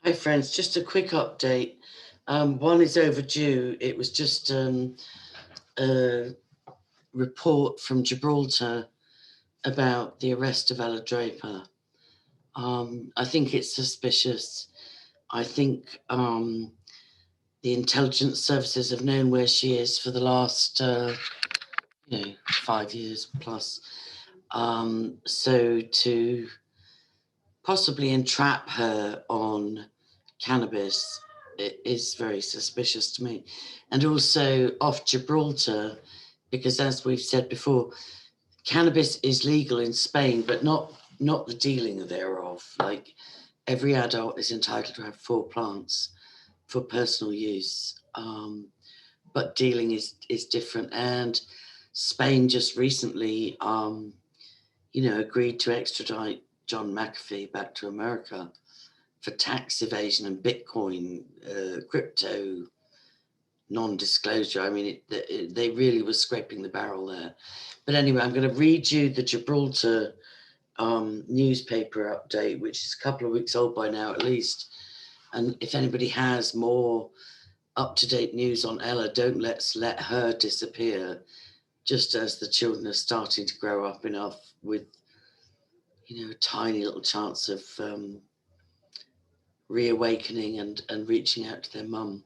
Hi friends, just a quick update. One is overdue. It was just a report from Gibraltar about the arrest of Ella Draper. I think it's suspicious. I think the intelligence services have known where she is for the last 5 years plus. So to possibly entrap her on cannabis, it is very suspicious to me. And also off Gibraltar, because as we've said before, cannabis is legal in Spain, but not the dealing thereof. Like, every adult is entitled to have 4 plants for personal use, but dealing is different. And Spain just recently, agreed to extradite John McAfee back to America for tax evasion and Bitcoin, crypto non-disclosure. I mean, they really were scraping the barrel there. But anyway, I'm going to read you the Gibraltar newspaper update, which is a couple of weeks old by now at least. And if anybody has more up-to-date news on Ella, don't let's let her disappear just as the children are starting to grow up enough with, a tiny little chance of reawakening and reaching out to their mum.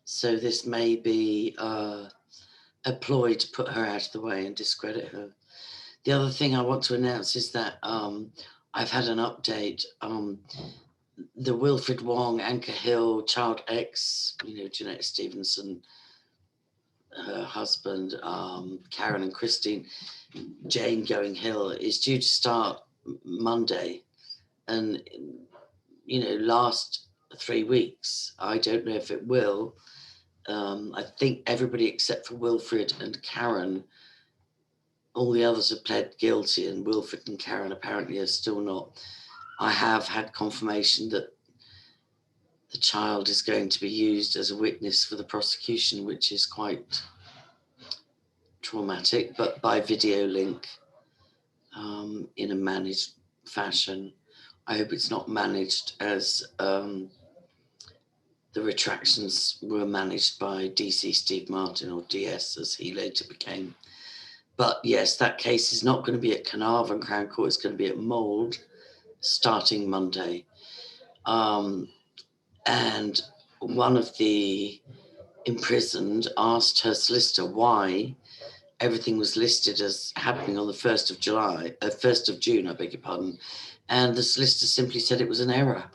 So this may be a ploy to put her out of the way and discredit her. The other thing I want to announce is that I've had an update. The Wilfred Wong, Anchor Hill, Child X, Jeanette Stevenson, her husband, Karen and Christine, Jane Going Hill, is due to start Monday. And, last 3 weeks. I don't know if it will. I think everybody except for Wilfred and Karen, all the others have pled guilty, and Wilfred and Karen apparently are still not. I have had confirmation that the child is going to be used as a witness for the prosecution, which is quite traumatic, but by video link, in a managed fashion. I hope it's not managed as the retractions were managed by DC Steve Martin, or DS as he later became. But yes, that case is not going to be at Carnarvon Crown Court, it's going to be at Mould starting Monday. And one of the imprisoned asked her solicitor why everything was listed as happening on the 1st of June, I beg your pardon. And the solicitor simply said it was an error.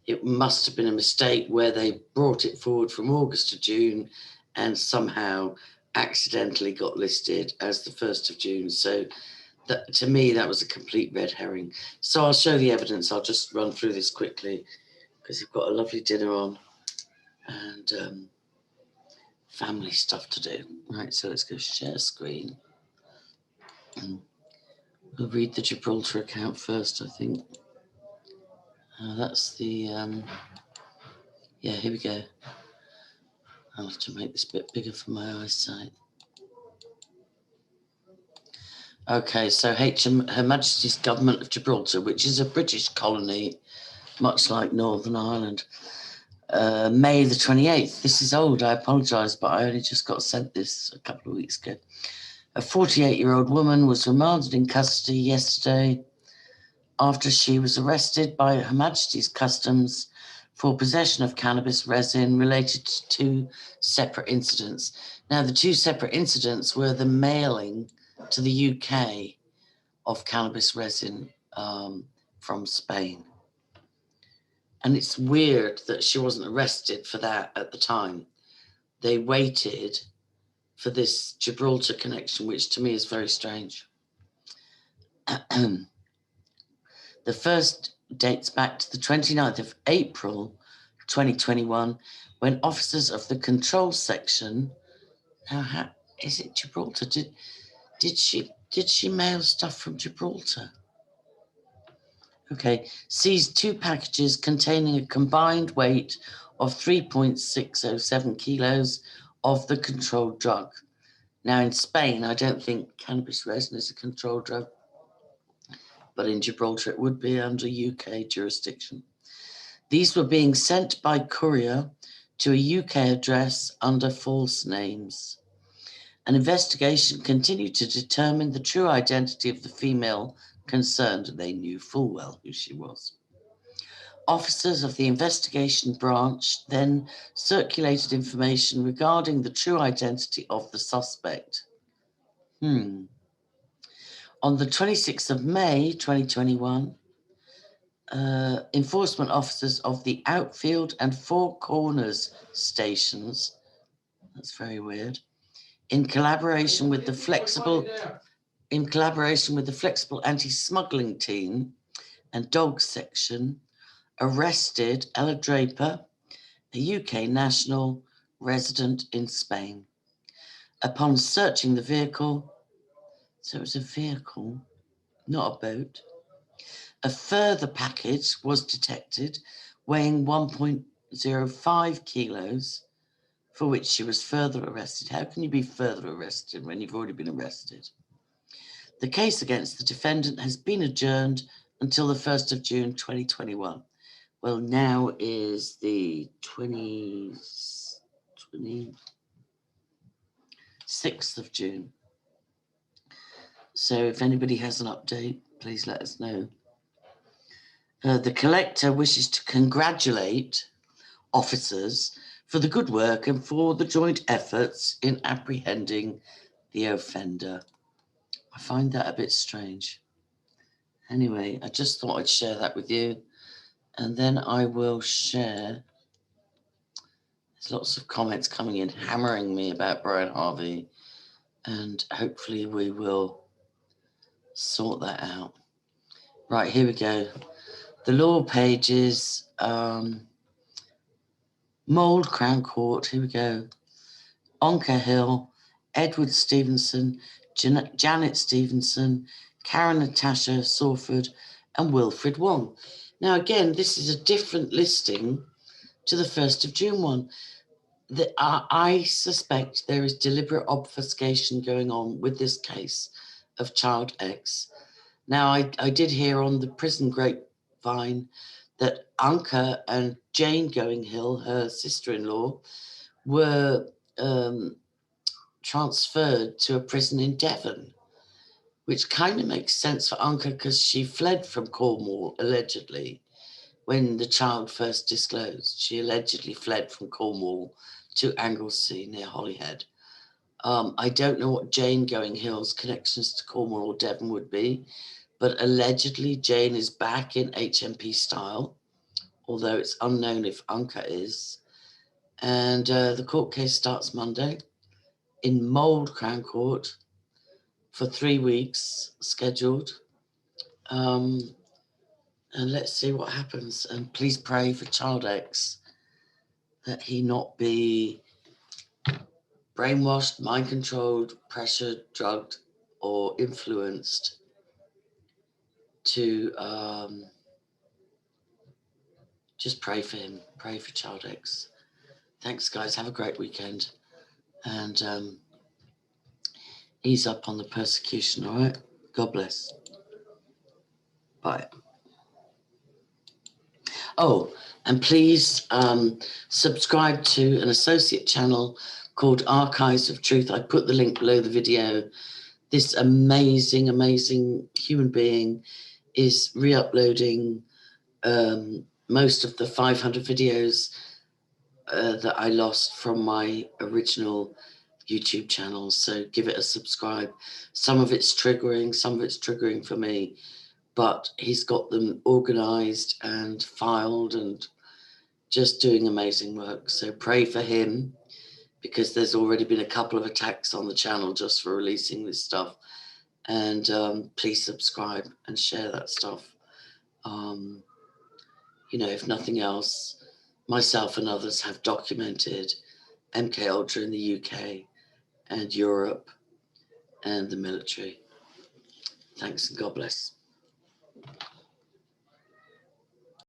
It must have been a mistake where they brought it forward from August to June and somehow accidentally got listed as the 1st of June. So that, to me, that was a complete red herring. So I'll show the evidence. I'll just run through this quickly because you've got a lovely dinner on and family stuff to do. Right, so let's go share screen. We'll read the Gibraltar account first, I think. That's the, yeah, here we go. I'll have to make this a bit bigger for my eyesight. Okay, so Her Majesty's Government of Gibraltar, which is a British colony, much like Northern Ireland. May the 28th. This is old, I apologise, but I only just got sent this a couple of weeks ago. A 48-year-old woman was remanded in custody yesterday after she was arrested by Her Majesty's Customs for possession of cannabis resin related to 2 separate incidents. Now, the 2 separate incidents were the mailing to the UK of cannabis resin from Spain. And it's weird that she wasn't arrested for that at the time. They waited for this Gibraltar connection, which to me is very strange. The first dates back to the 29th of April, 2021, when officers of the control section, now is it Gibraltar? Did she mail stuff from Gibraltar? Okay, seized 2 packages containing a combined weight of 3.607 kilos of the controlled drug. Now in Spain, I don't think cannabis resin is a controlled drug. but in Gibraltar it would be under UK jurisdiction. These were being sent by courier to a UK address under false names. An investigation continued to determine the true identity of the female concerned, and they knew full well who she was. Officers of the investigation branch then circulated information regarding the true identity of the suspect. On the 26th of May, 2021, enforcement officers of the Outfield and Four Corners stations, that's very weird, in collaboration with the flexible anti-smuggling team and dogs section, arrested Ella Draper, a UK national resident in Spain. Upon searching the vehicle, so it was a vehicle, not a boat, a further package was detected weighing 1.05 kilos, for which she was further arrested. How can you be further arrested when you've already been arrested? The case against the defendant has been adjourned until the 1st of June 2021. Well, now is the 26th of June. So if anybody has an update, please let us know. The collector wishes to congratulate officers for the good work and for the joint efforts in apprehending the offender. I find that a bit strange. Anyway, I just thought I'd share that with you. And then I will share. There's lots of comments coming in, hammering me about Brian Harvey. And hopefully we will sort that out. Right, here we go. The law pages, Mould Crown Court, here we go. Onker Hill, Edward Stevenson, Janet Stevenson, Karen Natasha Sawford, and Wilfred Wong. Now, again, this is a different listing to the 1st of June one. I suspect there is deliberate obfuscation going on with this case of Child X. Now, I did hear on the prison grapevine that Anka and Jane Going Hill, her sister-in-law, were transferred to a prison in Devon, which kind of makes sense for Anka because she fled from Cornwall, allegedly, when the child first disclosed. She allegedly fled from Cornwall to Anglesey near Holyhead. I don't know what Jane Going Hill's connections to Cornwall or Devon would be, but allegedly Jane is back in HMP style, although it's unknown if Anka is. And the court case starts Monday in Mould Crown Court for 3 weeks scheduled. And let's see what happens. And please pray for Child X, that he not be brainwashed, mind-controlled, pressured, drugged, or influenced to just pray for him. Pray for Child X. Thanks, guys. Have a great weekend. And ease up on the persecution, all right? God bless. Bye. Oh, and please subscribe to an associate channel called Archives of Truth. I put the link below the video. This amazing, amazing human being is re-uploading most of the 500 videos that I lost from my original YouTube channel. So give it a subscribe. Some of it's triggering for me, but he's got them organized and filed and just doing amazing work. So pray for him, because there's already been a couple of attacks on the channel just for releasing this stuff. And please subscribe and share that stuff. You know, if nothing else, myself and others have documented MK Ultra in the UK and Europe and the military. Thanks and God bless.